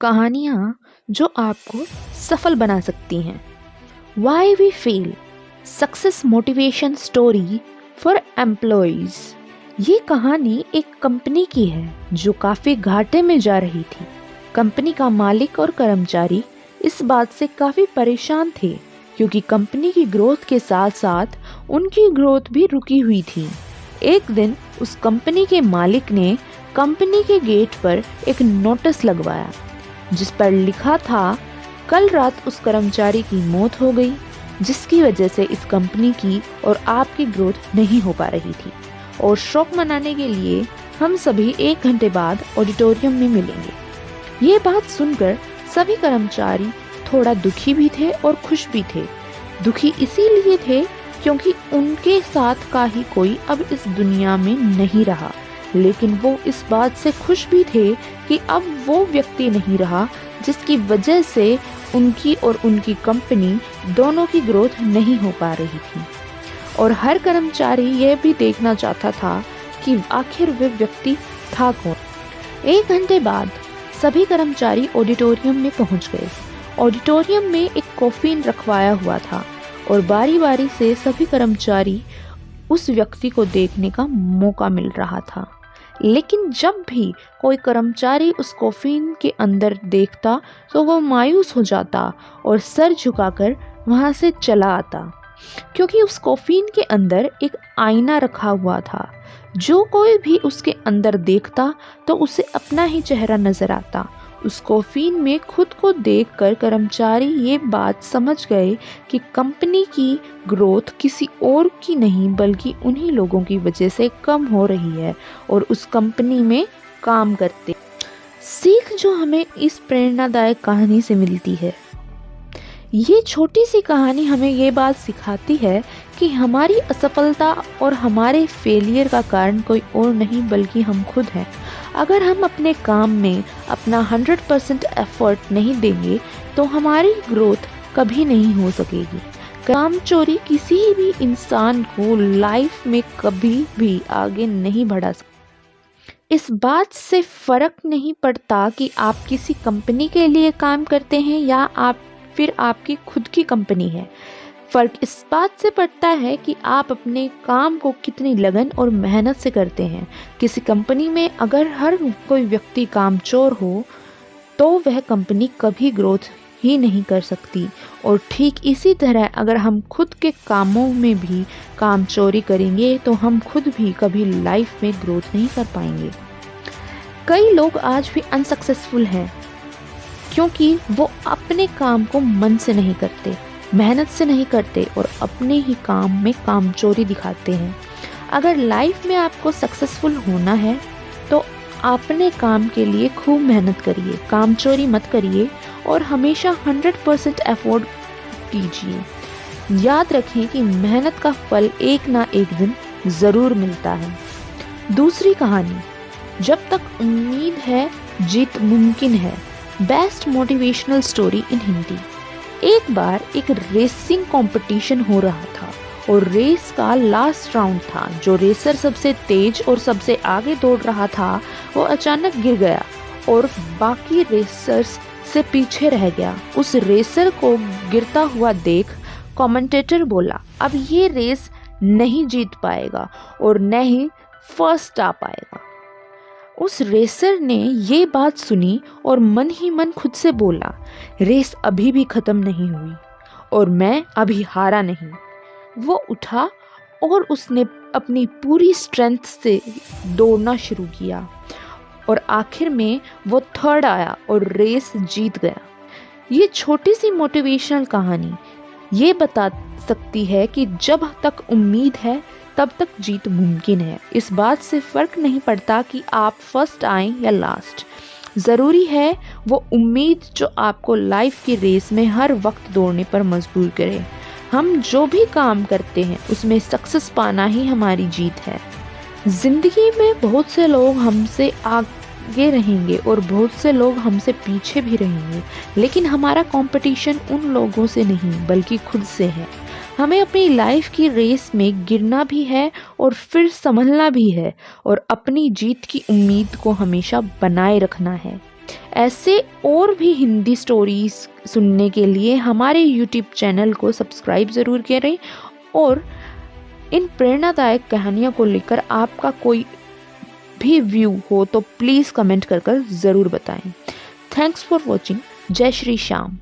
कहानियाँ जो आपको सफल बना सकती हैं। Why we fail, success motivation story for employees. ये कहानी एक कंपनी की है जो काफ़ी घाटे में जा रही थी। कंपनी का मालिक और कर्मचारी इस बात से काफ़ी परेशान थे क्योंकि कंपनी की ग्रोथ के साथ साथ उनकी ग्रोथ भी रुकी हुई थी। एक दिन उस कंपनी के मालिक ने कंपनी के गेट पर एक नोटिस लगवाया जिस पर लिखा था कल रात उस कर्मचारी की मौत हो गई, जिसकी वजह से इस कंपनी की और आपकी ग्रोथ नहीं हो पा रही थी और शोक मनाने के लिए हम सभी 1 घंटे बाद ऑडिटोरियम में मिलेंगे। ये बात सुनकर सभी कर्मचारी थोड़ा दुखी भी थे और खुश भी थे। दुखी इसीलिए थे क्योंकि उनके साथ का ही कोई अब इस दुनिया में नहीं रहा, लेकिन वो इस बात से खुश भी थे कि अब वो व्यक्ति नहीं रहा जिसकी वजह से उनकी और उनकी कंपनी दोनों की ग्रोथ नहीं हो पा रही थी। और हर कर्मचारी यह भी देखना चाहता था कि आखिर वे व्यक्ति था कौन। 1 घंटे बाद सभी कर्मचारी ऑडिटोरियम में पहुंच गए। ऑडिटोरियम में एक कॉफिन रखवाया हुआ था और बारी बारी से सभी कर्मचारी उस व्यक्ति को देखने का मौका मिल रहा था। लेकिन जब भी कोई कर्मचारी उस कॉफिन के अंदर देखता तो वो मायूस हो जाता और सर झुकाकर वहां से चला आता, क्योंकि उस कॉफिन के अंदर एक आईना रखा हुआ था। जो कोई भी उसके अंदर देखता तो उसे अपना ही चेहरा नजर आता। उस कॉफिन में खुद को देखकर कर्मचारी ये बात समझ गए कि कंपनी की ग्रोथ किसी और की नहीं बल्कि उन्हीं लोगों की वजह से कम हो रही है और उस कंपनी में काम करते। सीख जो हमें इस प्रेरणादायक कहानी से मिलती है, ये छोटी सी कहानी हमें ये बात सिखाती है कि हमारी असफलता और हमारे फेलियर का कारण कोई और नहीं बल्कि हम खुद हैं। अगर हम अपने काम में अपना 100% एफर्ट नहीं देंगे तो हमारी ग्रोथ कभी नहीं हो सकेगी। काम चोरी किसी भी इंसान को लाइफ में कभी भी आगे नहीं बढ़ा सकता। इस बात से फर्क नहीं पड़ता कि आप किसी कंपनी के लिए काम करते हैं या फिर आपकी खुद की कंपनी है। फर्क इस बात से पड़ता है कि आप अपने काम को कितनी लगन और मेहनत से करते हैं। किसी कंपनी में अगर हर कोई व्यक्ति कामचोर हो तो वह कंपनी कभी ग्रोथ ही नहीं कर सकती। और ठीक इसी तरह अगर हम खुद के कामों में भी कामचोरी करेंगे तो हम खुद भी कभी लाइफ में ग्रोथ नहीं कर पाएंगे। कई लोग आज भी अनसक्सेसफुल हैं क्योंकि वो अपने काम को मन से नहीं करते, मेहनत से नहीं करते और अपने ही काम में कामचोरी दिखाते हैं। अगर लाइफ में आपको सक्सेसफुल होना है तो अपने काम के लिए खूब मेहनत करिए, कामचोरी मत करिए और हमेशा 100% एफर्ट कीजिए। याद रखें कि मेहनत का फल एक ना एक दिन ज़रूर मिलता है। दूसरी कहानी, जब तक उम्मीद है जीत मुमकिन है। Best motivational story in Hindi. एक बार एक रेसिंग कंपटीशन हो रहा था और रेस का लास्ट राउंड था। जो रेसर सबसे तेज और सबसे आगे दौड़ रहा था वो अचानक गिर गया और बाकी रेसर्स से पीछे रह गया। उस रेसर को गिरता हुआ देख कमेंटेटर बोला, अब ये रेस नहीं जीत पाएगा और न ही फर्स्ट आ पाएगा। उस रेसर ने ये बात सुनी और मन ही मन खुद से बोला, रेस अभी भी खत्म नहीं हुई और मैं अभी हारा नहीं। वो उठा और उसने अपनी पूरी स्ट्रेंथ से दौड़ना शुरू किया और आखिर में वो 3rd आया और रेस जीत गया। ये छोटी सी मोटिवेशनल कहानी ये बता सकती है कि जब तक उम्मीद है तब तक जीत मुमकिन है। इस बात से फर्क नहीं पड़ता कि आप फर्स्ट आएं या लास्ट। ज़रूरी है वो उम्मीद जो आपको लाइफ की रेस में हर वक्त दौड़ने पर मजबूर करे। हम जो भी काम करते हैं उसमें सक्सेस पाना ही हमारी जीत है। ज़िंदगी में बहुत से लोग हमसे आगे रहेंगे और बहुत से लोग हमसे पीछे भी रहेंगे, लेकिन हमारा कंपटीशन उन लोगों से नहीं बल्कि खुद से है। हमें अपनी लाइफ की रेस में गिरना भी है और फिर संभलना भी है और अपनी जीत की उम्मीद को हमेशा बनाए रखना है। ऐसे और भी हिंदी स्टोरीज सुनने के लिए हमारे यूट्यूब चैनल को सब्सक्राइब ज़रूर करें और इन प्रेरणादायक कहानियों को लेकर आपका कोई भी व्यू हो तो प्लीज़ कमेंट कर ज़रूर बताएं। Thanks for watching. जय श्री श्याम।